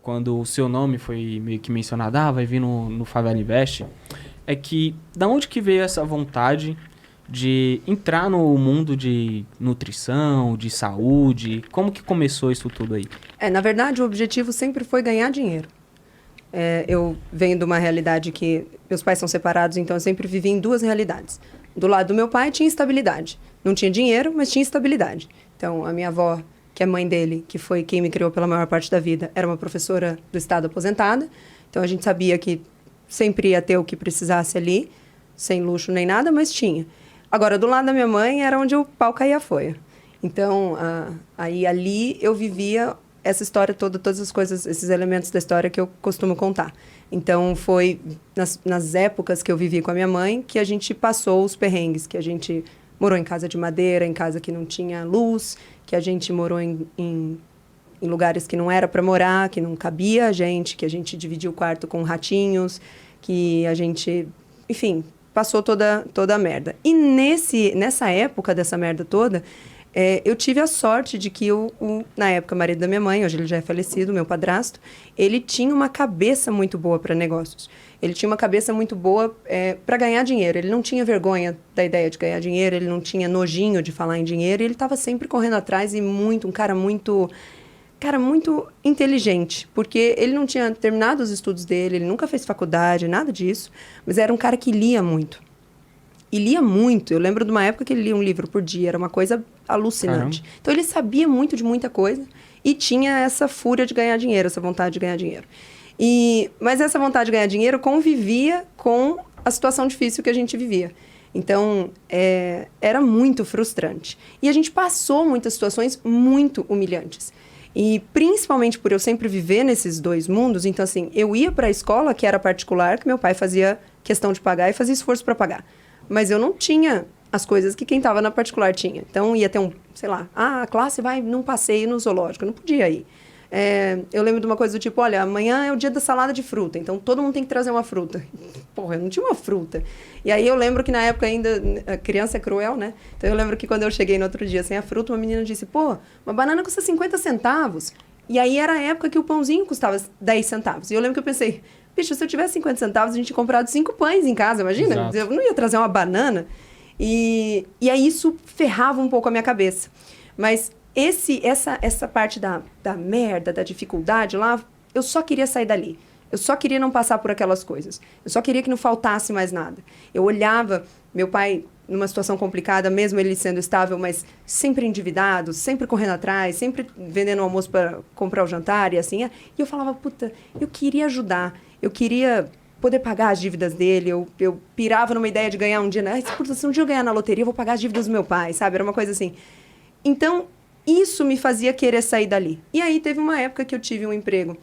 quando o seu nome foi meio que mencionado, vai vir no Favela Invest, é que da onde que veio essa vontade de entrar no mundo de nutrição, de saúde? Como que começou isso tudo aí? Na verdade, o objetivo sempre foi ganhar dinheiro. Eu venho de uma realidade que meus pais são separados, então eu sempre vivi em duas realidades. Do lado do meu pai tinha estabilidade. Não tinha dinheiro, mas tinha estabilidade. Então, a minha avó, que é mãe dele, que foi quem me criou pela maior parte da vida, era uma professora do estado aposentada. Então, a gente sabia que sempre ia ter o que precisasse ali, sem luxo nem nada, mas tinha. Agora, do lado da minha mãe, era onde o pau caía a folha. Então, aí ali eu vivia essa história toda, todas as coisas, esses elementos da história que eu costumo contar. Então, foi nas épocas que eu vivi com a minha mãe que a gente passou os perrengues, que a gente morou em casa de madeira, em casa que não tinha luz, que a gente morou em lugares que não era para morar, que não cabia a gente, que a gente dividia o quarto com ratinhos, que a gente, enfim, passou toda a merda. E nessa época dessa merda toda, eu tive a sorte de que na época, o marido da minha mãe, hoje ele já é falecido, meu padrasto, ele tinha uma cabeça muito boa para negócios. Ele tinha uma cabeça muito boa para ganhar dinheiro. Ele não tinha vergonha da ideia de ganhar dinheiro, ele não tinha nojinho de falar em dinheiro, e ele estava sempre correndo atrás e um cara muito inteligente, porque ele não tinha terminado os estudos dele, ele nunca fez faculdade, nada disso, mas era um cara que lia muito. E lia muito. Eu lembro de uma época que ele lia um livro por dia. Era uma coisa alucinante. Caramba. Então, ele sabia muito de muita coisa e tinha essa fúria de ganhar dinheiro, essa vontade de ganhar dinheiro. Mas essa vontade de ganhar dinheiro convivia com a situação difícil que a gente vivia. Então, era muito frustrante. E a gente passou muitas situações muito humilhantes. E principalmente por eu sempre viver nesses dois mundos, então, assim, eu ia para a escola, que era particular, que meu pai fazia questão de pagar e fazia esforço para pagar. Mas eu não tinha as coisas que quem estava na particular tinha. Então, ia ter a classe vai num passeio no zoológico. Eu não podia ir. Eu lembro de uma coisa do tipo, olha, amanhã é o dia da salada de fruta, então todo mundo tem que trazer uma fruta. Porra, eu não tinha uma fruta. E aí eu lembro que na época ainda, a criança é cruel, né? Então eu lembro que quando eu cheguei no outro dia sem a fruta, uma menina disse, uma banana custa 50 centavos. E aí era a época que o pãozinho custava 10 centavos. E eu lembro que eu pensei, bicho, se eu tivesse 50 centavos, a gente tinha comprado 5 pães em casa, imagina? Exato. Eu não ia trazer uma banana. E aí isso ferrava um pouco a minha cabeça. Mas essa parte da merda, da dificuldade lá, eu só queria sair dali. Eu só queria não passar por aquelas coisas. Eu só queria que não faltasse mais nada. Eu olhava meu pai numa situação complicada, mesmo ele sendo estável, mas sempre endividado, sempre correndo atrás, sempre vendendo almoço para comprar o jantar e assim. E eu falava, puta, eu queria ajudar. Eu queria poder pagar as dívidas dele. Eu pirava numa ideia de ganhar um dia, né? Puta, se um dia eu ganhar na loteria, eu vou pagar as dívidas do meu pai, sabe? Era uma coisa assim. Então, isso me fazia querer sair dali. E aí teve uma época que eu tive um emprego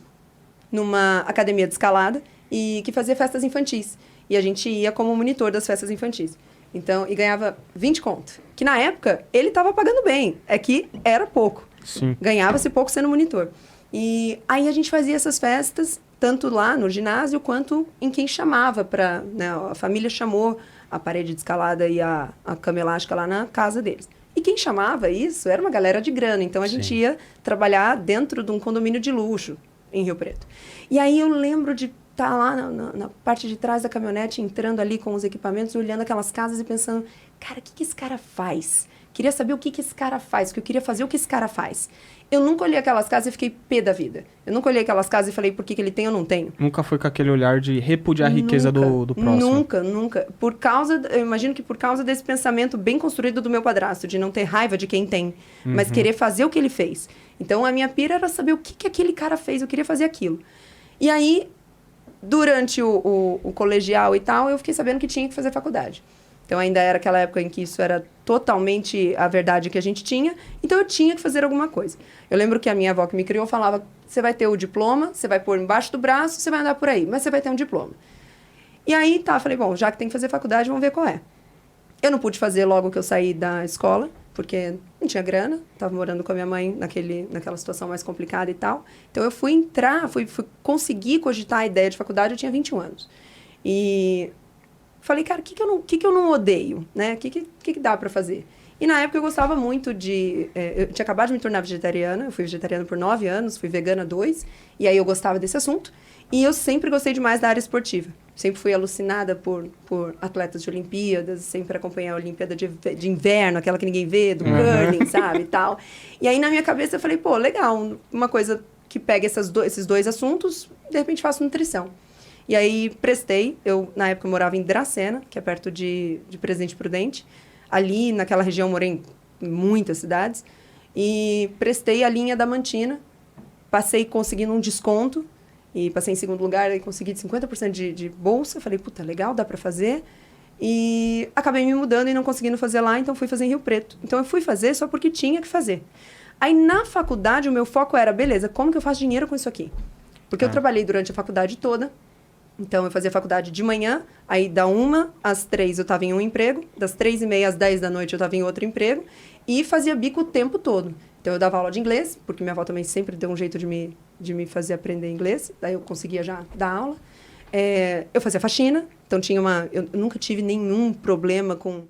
numa academia de escalada e que fazia festas infantis. E a gente ia como monitor das festas infantis. Então, e ganhava 20 conto. Que na época, ele estava pagando bem. É que era pouco. Sim. Ganhava-se pouco sendo monitor. E aí a gente fazia essas festas, tanto lá no ginásio, quanto em quem chamava para... Né, a família chamou a parede de escalada e a cama elástica lá na casa deles. E quem chamava isso era uma galera de grana. Então, a gente ia trabalhar dentro de um condomínio de luxo em Rio Preto. E aí eu lembro de estar lá na parte de trás da caminhonete, entrando ali com os equipamentos, olhando aquelas casas e pensando, cara, o que esse cara faz? Queria saber o que esse cara faz, que eu queria fazer o que esse cara faz. Eu nunca olhei aquelas casas e fiquei pé da vida. Eu nunca olhei aquelas casas e falei, por que ele tem ou não tenho? Nunca foi com aquele olhar de repudiar a riqueza do próximo. Nunca. Eu imagino que por causa desse pensamento bem construído do meu padrasto, de não ter raiva de quem tem, mas querer fazer o que ele fez. Então, a minha pira era saber o que aquele cara fez, eu queria fazer aquilo. E aí, durante o colegial e tal, eu fiquei sabendo que tinha que fazer faculdade. Então, ainda era aquela época em que isso era totalmente a verdade que a gente tinha. Então, eu tinha que fazer alguma coisa. Eu lembro que a minha avó que me criou falava, você vai ter o diploma, você vai pôr embaixo do braço, você vai andar por aí, mas você vai ter um diploma. E aí, falei, bom, já que tem que fazer faculdade, vamos ver qual é. Eu não pude fazer logo que eu saí da escola, porque não tinha grana, estava morando com a minha mãe naquela situação mais complicada e tal. Então, eu fui conseguir cogitar a ideia de faculdade, eu tinha 21 anos. E falei, cara, o que eu não odeio, né? O que dá para fazer? E na época eu gostava muito de... eu tinha acabado de me tornar vegetariana, eu fui vegetariana por 9 anos, fui vegana 2, e aí eu gostava desse assunto. E eu sempre gostei demais da área esportiva. Sempre fui alucinada por atletas de Olimpíadas, sempre acompanhei a Olimpíada de inverno, aquela que ninguém vê, do curling, sabe, e tal. E aí, na minha cabeça, eu falei, pô, legal, uma coisa que pega esses dois assuntos, de repente faço nutrição. E aí, prestei, na época, eu morava em Dracena, que é perto de Presidente Prudente. Ali, naquela região, eu morei em muitas cidades. E prestei a linha da Mantina, passei conseguindo um desconto, e passei em segundo lugar e consegui 50% de bolsa. Falei, puta, legal, dá para fazer. E acabei me mudando e não conseguindo fazer lá, então fui fazer em Rio Preto. Então eu fui fazer só porque tinha que fazer. Aí na faculdade o meu foco era, beleza, como que eu faço dinheiro com isso aqui? Porque eu trabalhei durante a faculdade toda. Então eu fazia faculdade de manhã, aí da 1 às 3 eu estava em um emprego, das 3h30 às 10 da noite eu estava em outro emprego, e fazia bico o tempo todo. Então eu dava aula de inglês, porque minha avó também sempre deu um jeito de me fazer aprender inglês, daí eu conseguia já dar aula. Eu fazia faxina, então eu nunca tive nenhum problema com